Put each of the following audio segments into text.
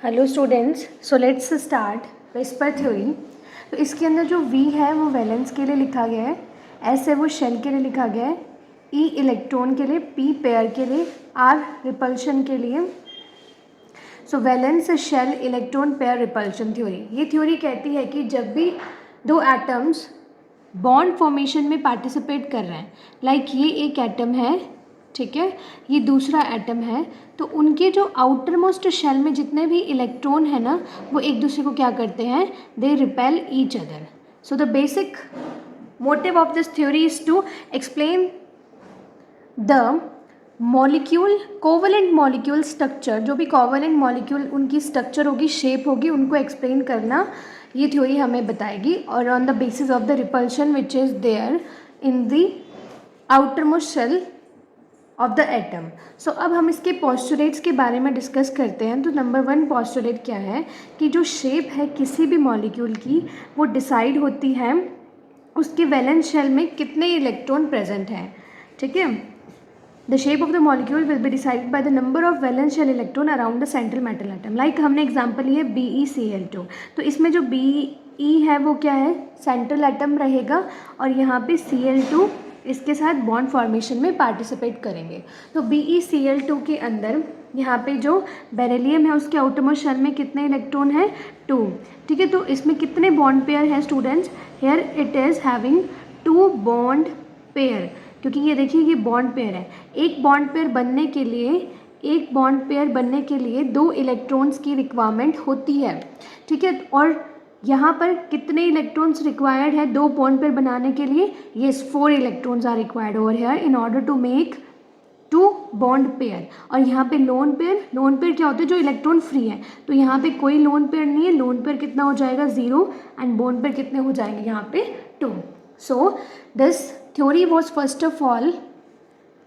Hello students, so let's start whisper theory. तो इसके अंदर जो V है वो वैलेंस के लिए लिखा गया है, S है वो शेल के लिए लिखा गया है, E इलेक्ट्रॉन के लिए, P पेयर के लिए, R रिपल्शन के लिए। So valence shell electron pair repulsion theory, ये थ्योरी कहती है कि जब भी दो एटम्स बॉन्ड फॉर्मेशन में पार्टिसिपेट कर रहे हैं, लाइक ये एक एटम है, ठीक है, ये दूसरा एटम है, तो उनके जो आउटर मोस्ट शेल में जितने भी इलेक्ट्रॉन है ना, वो एक दूसरे को क्या करते हैं, they repel each other. So the basic motive of this theory is to explain the molecule, covalent molecule structure, जो भी कोवलेंट मॉलिक्यूल उनकी स्ट्रक्चर होगी, शेप होगी, उनको एक्सप्लेन करना ये थ्योरी हमें बताएगी। और on the basis of the repulsion which is there in the outermost shell of the atom. सो अब हम इसके पॉस्टुलेट्स के बारे में डिस्कस करते हैं। तो नंबर 1 पॉस्टुलेट क्या है कि जो शेप है किसी भी मॉलिक्यूल की वो डिसाइड होती है उसके वैलेंस शेल में कितने इलेक्ट्रॉन प्रेजेंट हैं, ठीक है। The shape of the molecule will be decided by the number of valence shell electron around the central metal atom. Like हमने एग्जांपल लिए BeCl2, तो इसमें जो Be है वो क्या है, सेंट्रल एटम रहेगा, और यहाँ पे Cl2 इसके साथ बॉन्ड फॉर्मेशन में पार्टिसिपेट करेंगे। तो BeCl2 के अंदर यहाँ पे जो बेरिलियम है उसके आउटरमोस्ट शेल में कितने इलेक्ट्रॉन है, 2, ठीक है। तो इसमें कितने बॉन्ड पेयर है students, here it is having 2 bond pair, क्योंकि ये देखिए ये बॉन्ड पेयर है। एक बॉन्ड पेयर बनने के लिए 2 इलेक्ट्रॉन्स की रिक्वायरमेंट होती है, ठीक है। और यहाँ पर कितने इलेक्ट्रॉन्स रिक्वायर्ड है 2 बॉन्ड पेयर बनाने के लिए, yes 4 electrons are required over here in order to make 2 bond pair. और यहाँ पे लोन पेयर क्या होते हैं, जो इलेक्ट्रॉन फ्री है, तो यहाँ पे कोई लोन पेयर नहीं है, लोन पेयर कितना हो जाएगा 0, एंड बॉन्ड पेयर कितने हो जाएंगे यहाँ पे 2। So this theory was first of all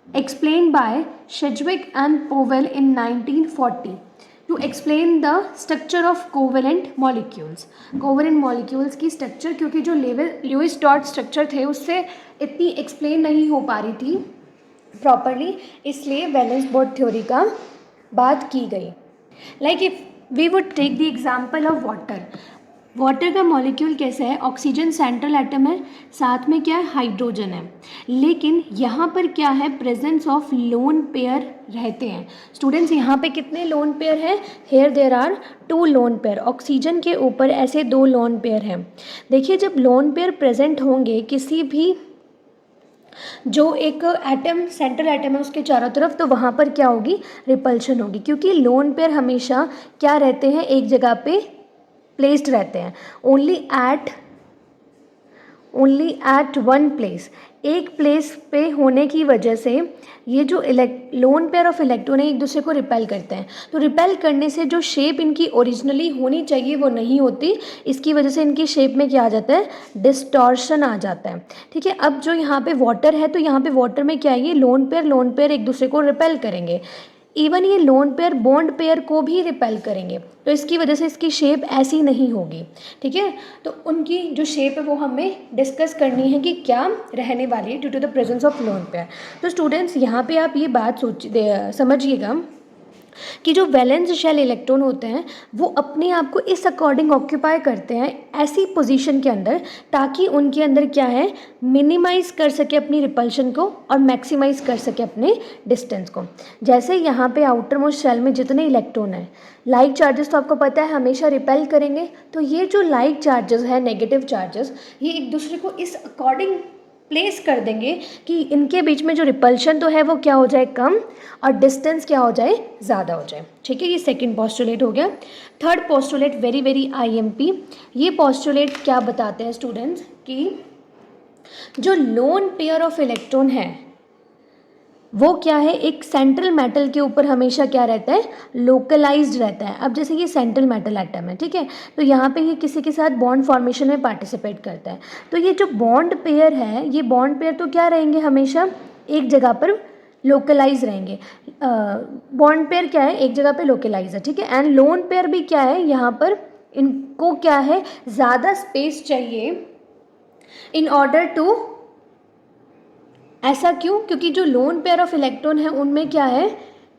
explained by Sedgwick and Powell in 1940 to explain the structure of covalent molecules. Covalent molecules की structure, क्योंकि जो Lewis dot structure थे उससे इतनी explain नहीं हो पा रही थी properly, इसलिए वैलेंस बॉन्ड थ्योरी का बात की गई। Like if we would take the example of water, water का मॉलिक्यूल कैसा है, ऑक्सीजन सेंट्रल एटम है, साथ में क्या है, हाइड्रोजन है, लेकिन यहाँ पर क्या है, प्रेजेंस ऑफ लोन पेयर रहते हैं। स्टूडेंट्स यहाँ पे कितने लोन पेयर हैं, here there are 2 lone pair, oxygen के ऊपर ऐसे 2 लोन पेयर हैं। देखिए जब लोन पेयर प्रेजेंट होंगे किसी भी जो एक एटम, सेंट्रल एटम है उसके चारों तरफ, तो वहाँ पर क्या होगी, रिपल्शन होगी, क्योंकि लोन पेयर हमेशा क्या रहते हैं, एक जगह पे प्लेस्ड रहते हैं, ओनली एट वन प्लेस, एक प्लेस पे होने की वजह से ये जो लोन पेयर ऑफ इलेक्ट्रॉन है एक दूसरे को रिपेल करते हैं। तो रिपेल करने से जो शेप इनकी ओरिजिनली होनी चाहिए वो नहीं होती, इसकी वजह से इनकी शेप में क्या आ जाता है, डिस्टॉर्शन आ जाता है, ठीक है। अब जो यहाँ पे वाटर है, तो यहाँ पे वाटर में क्या है, ये लोन पेयर एक दूसरे को रिपेल करेंगे, इवन ये लोन पेयर बॉन्ड पेयर को भी रिपेल करेंगे, तो इसकी वजह से इसकी शेप ऐसी नहीं होगी, ठीक है। तो उनकी जो शेप है वो हमें डिस्कस करनी है कि क्या रहने वाली है due to the presence of lone pair. तो स्टूडेंट्स यहाँ पे आप ये बात समझिएगा कि जो वैलेंस शेल इलेक्ट्रॉन होते हैं वो अपने आप को इस अकॉर्डिंग ऑक्यूपाई करते हैं ऐसी पोजीशन के अंदर, ताकि उनके अंदर क्या है, मिनिमाइज़ कर सके अपनी रिपल्शन को और मैक्सिमाइज़ कर सके अपने डिस्टेंस को। जैसे यहाँ पे आउटर मोस्ट शेल में जितने इलेक्ट्रॉन हैं, लाइक चार्जेस तो आपको पता है हमेशा रिपेल करेंगे, तो ये जो लाइक चार्जेस है, नेगेटिव चार्जेस, ये एक दूसरे को इस अकॉर्डिंग प्लेस कर देंगे कि इनके बीच में जो रिपल्शन तो है वो क्या हो जाए, कम, और डिस्टेंस क्या हो जाए, ज़्यादा हो जाए, ठीक है। ये सेकंड पोस्टुलेट हो गया। Third postulate very very IMP, ये पोस्टुलेट क्या बताते हैं स्टूडेंट्स कि जो लोन पेयर ऑफ इलेक्ट्रॉन है वो क्या है, एक सेंट्रल मेटल के ऊपर हमेशा क्या रहता है, लोकलाइज्ड रहता है। अब जैसे ये सेंट्रल मेटल एटम है, ठीक है, तो यहाँ पे ये किसी के साथ बॉन्ड फॉर्मेशन में पार्टिसिपेट करता है, तो ये जो बॉन्ड पेयर है, ये बॉन्ड पेयर तो क्या रहेंगे, हमेशा एक जगह पर लोकलाइज रहेंगे। बॉन्ड पेयर क्या है, एक जगह पे लोकलाइज है, ठीक है। एंड लोन पेयर भी क्या है, यहाँ पर इनको क्या है, ज़्यादा स्पेस चाहिए इन ऑर्डर टू, ऐसा क्यों, क्योंकि जो लोन पेयर ऑफ इलेक्ट्रॉन है उनमें क्या है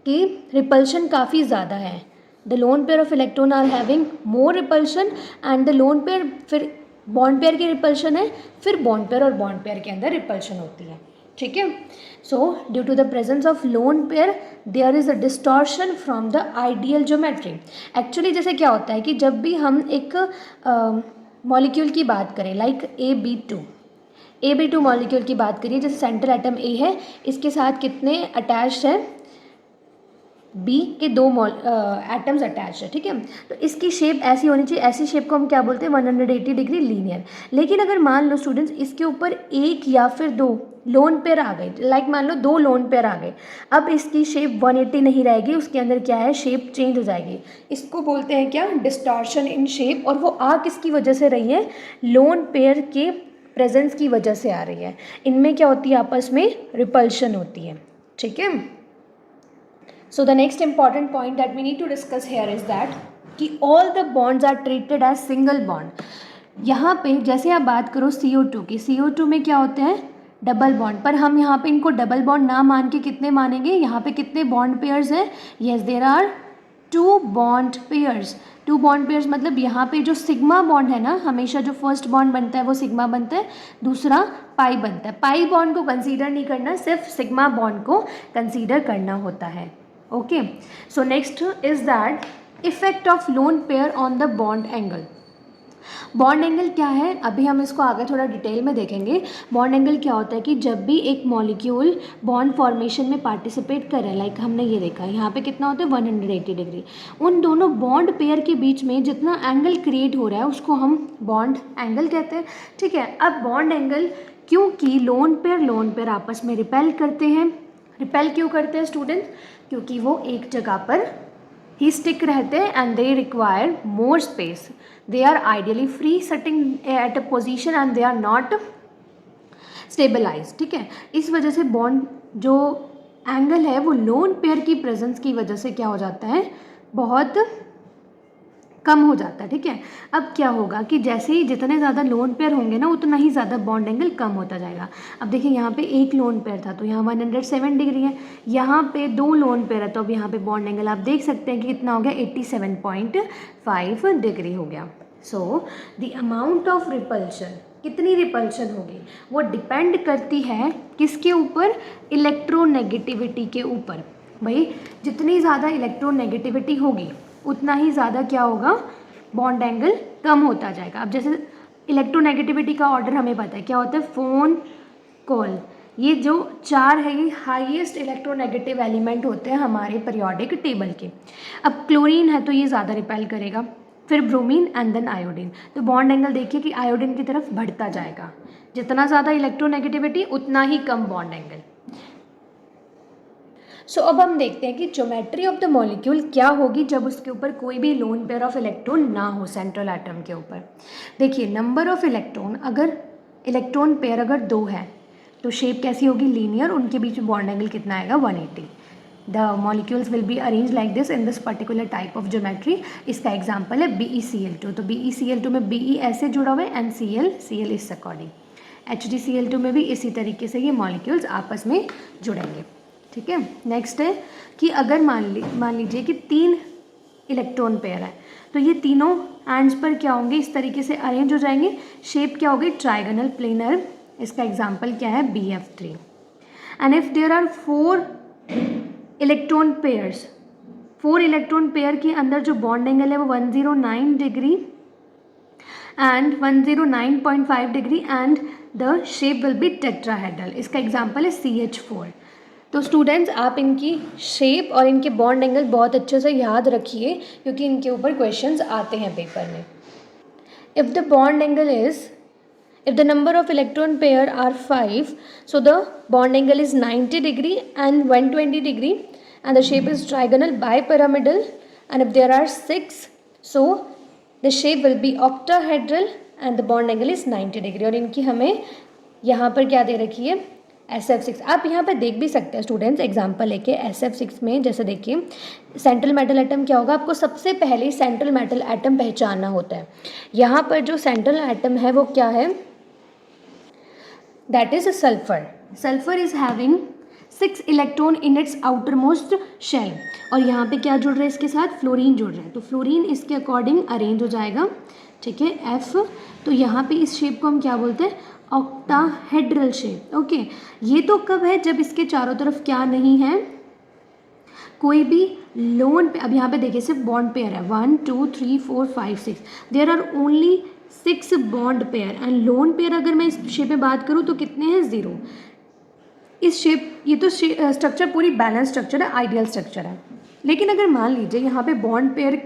कि रिपल्शन काफ़ी ज़्यादा है, the lone pair of electron are having more repulsion and the lone pair, फिर बॉन्ड पेयर की रिपल्शन है, फिर बॉन्ड पेयर और बॉन्ड पेयर के अंदर रिपल्शन होती है, ठीक है। So due to the presence of lone pair there is a distortion from the ideal geometry. Actually जैसे क्या होता है कि जब भी हम एक मॉलिक्यूल की बात करें, लाइक AB2 मॉलिक्यूल की बात करिए, जैसे सेंट्रल एटम A है, इसके साथ कितने अटैच्ड है, B के 2 एटम्स अटैच है, ठीक है। तो इसकी शेप ऐसी होनी चाहिए, ऐसी शेप को हम क्या बोलते हैं, 180 डिग्री लीनियर। लेकिन अगर मान लो स्टूडेंट्स इसके ऊपर एक या फिर 2 लोन पेयर आ गए, लाइक मान लो 2 लोन पेयर आ गए, अब इसकी शेप 180 नहीं रहेगी, उसके अंदर क्या है, शेप चेंज हो जाएगी। इसको बोलते हैं क्या, डिस्टॉर्शन इन शेप। और वो आ किसकी वजह से रही है, लोन पेयर के प्रेजेंस की वजह से आ रही है। इनमें क्या होती है, आपस में रिपल्शन होती है, ठीक है। So the next important point that we need to discuss here is that कि all the bonds are treated as single bond। यहाँ पे जैसे आप बात करो CO2 की, CO2 में क्या होते हैं, डबल बॉन्ड, पर हम यहाँ पे इनको डबल बॉन्ड ना मान के कितने मानेंगे, यहाँ पे कितने बॉन्ड पेयर्स हैं, yes there are 2 bond pairs. 2 bond pairs मतलब यहाँ पे जो सिग्मा बॉन्ड है ना, हमेशा जो फर्स्ट बॉन्ड बनता है वो सिग्मा बनता है, दूसरा पाई बनता है। पाई बॉन्ड को कंसीडर नहीं करना, सिर्फ सिग्मा बॉन्ड को कंसीडर करना होता है, okay. So next is that effect of lone pair on the bond angle. Bond angle क्या है, अभी हम इसको आगे थोड़ा डिटेल में देखेंगे। बॉन्ड एंगल क्या होता है कि जब भी एक मॉलिक्यूल बॉन्ड फॉर्मेशन में पार्टिसिपेट करे, लाइक हमने ये देखा यहाँ पे कितना होता है 180 डिग्री, उन दोनों बॉन्ड पेयर के बीच में जितना एंगल क्रिएट हो रहा है उसको हम बॉन्ड एंगल कहते हैं, ठीक है। अब बॉन्ड एंगल, क्योंकि लोन पेयर आपस में रिपेल करते हैं। रिपेल क्यों करते हैं स्टूडेंट, क्योंकि वो एक जगह पर ही स्टिक रहते हैं and they require more space, they are ideally free sitting at a position and they are not stabilise, ठीक है। इस वजह से बॉन्ड जो एंगल है वो लोन पेयर की प्रेजेंस की वजह से क्या हो जाता है, बहुत कम हो जाता है, ठीक है। अब क्या होगा कि जैसे ही जितने ज़्यादा लोन पेयर होंगे ना, उतना ही ज़्यादा बॉन्ड एंगल कम होता जाएगा। अब देखिए यहाँ पे एक लोन पेयर था तो यहाँ 107 डिग्री है, यहाँ पे 2 लोन पेयर है तो अब यहाँ पे बॉन्ड एंगल आप देख सकते हैं कि कितना हो गया, 87.5 डिग्री हो गया। So the amount of repulsion, कितनी रिपल्शन होगी, वो डिपेंड करती है किसके ऊपर, इलेक्ट्रोनेगेटिविटी के ऊपर। भाई जितनी ज़्यादा इलेक्ट्रोनेगेटिविटी होगी उतना ही ज़्यादा क्या होगा, बॉन्ड एंगल कम होता जाएगा। अब जैसे इलेक्ट्रोनेगेटिविटी का ऑर्डर हमें पता है क्या होता है, फोन कॉल, ये जो 4 है ये हाईएस्ट इलेक्ट्रोनेगेटिव एलिमेंट होते हैं हमारे पीरियोडिक टेबल के। अब क्लोरीन है तो ये ज़्यादा रिपेल करेगा, फिर ब्रोमीन एंड देन आयोडीन। तो बॉन्ड एंगल देखिए कि आयोडीन की तरफ बढ़ता जाएगा, जितना ज़्यादा इलेक्ट्रोनेगेटिविटी उतना ही कम बॉन्ड एंगल। सो अब हम देखते हैं कि ज्योमेट्री ऑफ द मॉलिक्यूल क्या होगी जब उसके ऊपर कोई भी लोन पेयर ऑफ इलेक्ट्रॉन ना हो सेंट्रल एटम के ऊपर। देखिए नंबर ऑफ इलेक्ट्रॉन, अगर इलेक्ट्रॉन पेयर अगर 2 है तो शेप कैसी होगी, लीनियर, उनके बीच में बॉन्ड एंगल कितना आएगा, 180। The molecules will be arrange like this in this particular type of geometry. इसका एग्जाम्पल है BeCl2, तो BeCl2 में Be ऐसे जुड़ा हुआ है, NCl इस अकॉर्डिंग। HgCl2 में भी इसी तरीके से ये मॉलिक्यूल्स आपस में जुड़ेंगे, ठीक है। नेक्स्ट है कि अगर मान लीजिए कि 3 इलेक्ट्रॉन पेयर है तो ये तीनों एंड्स पर क्या होंगे, इस तरीके से अरेंज हो जाएंगे, शेप क्या होगी, ट्राइगोनल प्लेनर। इसका एग्जांपल क्या है, BF3। And if there are 4 electron pairs, 4 electron pair के अंदर जो बॉन्ड एंगल है वो 109 degree and 109.5 degree and the shape will be tetrahedral. इसका एग्जांपल है CH4। तो स्टूडेंट्स आप इनकी शेप और इनके बॉन्ड एंगल बहुत अच्छे से याद रखिए क्योंकि इनके ऊपर क्वेश्चंस आते हैं पेपर में। If the bond angle is, if the number of electron pair are 5, so the bond angle is 90 degree and 120 degree and the shape is trigonal bipyramidal, and if there are 6, so the shape will be octahedral and the bond angle is 90 degree। और इनकी हमें यहाँ पर क्या दे रखी है, SF6। आप यहाँ पे देख भी सकते हैं स्टूडेंट्स एग्जाम्पल लेके, SF6 में जैसे देखिए सेंट्रल मेटल एटम क्या होगा, आपको सबसे पहले सेंट्रल मेटल एटम पहचानना होता है। यहाँ पर जो सेंट्रल एटम है वो क्या है, that is a sulfur. Sulfur is having 6 electron in its outermost shell, और यहाँ पे क्या जुड़ रहा है इसके साथ, फ्लोरीन जुड़ रहा है, तो फ्लोरीन इसके अकॉर्डिंग अरेंज हो जाएगा, ठीक है, F। तो यहाँ पे इस शेप को हम क्या बोलते हैं, ऑक्टाहेड्रल शेप। ओके, ये तो कब है, जब इसके चारों तरफ क्या नहीं है, कोई भी लोन पे। अब यहाँ पे देखिए सिर्फ बॉन्ड पेयर है, 1 2 3 4 5 6, there are only 6 bond pair, and lone pair अगर मैं इस शेप में बात करूँ तो कितने हैं, 0। इस शेप, ये तो स्ट्रक्चर पूरी बैलेंस स्ट्रक्चर है, आइडियल स्ट्रक्चर है। लेकिन अगर मान लीजिए यहाँ पे बॉन्ड पेयर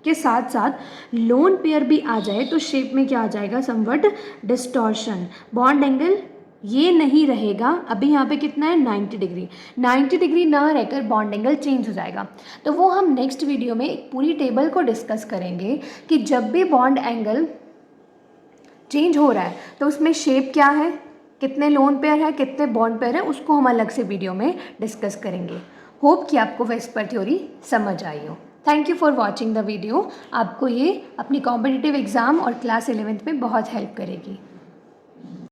के साथ साथ लोन पेयर भी आ जाए तो शेप में क्या आ जाएगा, समवट डिस्टॉर्शन, बॉन्ड एंगल ये नहीं रहेगा। अभी यहाँ पे कितना है, 90 डिग्री, 90 डिग्री ना रहकर बॉन्ड एंगल चेंज हो जाएगा। तो वो हम नेक्स्ट वीडियो में एक पूरी टेबल को डिस्कस करेंगे कि जब भी बॉन्ड एंगल चेंज हो रहा है तो उसमें शेप क्या है, कितने लोन पेयर है, कितने बॉन्ड पेयर है, उसको हम अलग से वीडियो में डिस्कस करेंगे। होप कि आपको वेस्पर थ्योरी समझ आई हो। Thank you for watching the video. आपको ये अपनी कॉम्पिटिटिव एग्ज़ाम और क्लास 11th में बहुत हेल्प करेगी।